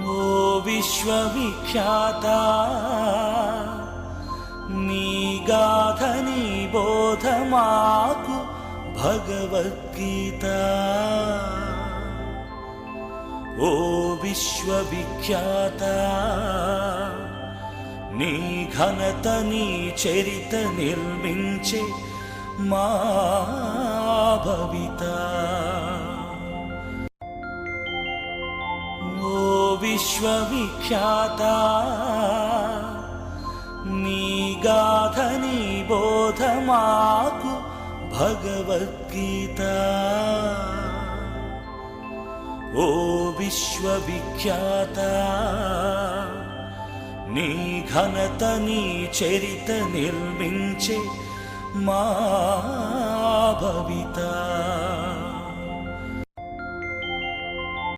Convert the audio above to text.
ఓ విశ్వవిఖ్యాత నీ గాథ నీ బోధ మాకు భగవద్గీత ఓ విశ్వవిఖ్యాత నీ ఘనత నీ చరిత నిర్మించే మా భవిత ఓ విశ్వవిఖ్యాత నీ గాథ నీ బోధ మాకు భగవద్గీత ఓ విశ్వవిఖ్యాత నీ ఘనత నీ చరిత నిర్మించే మా భవిత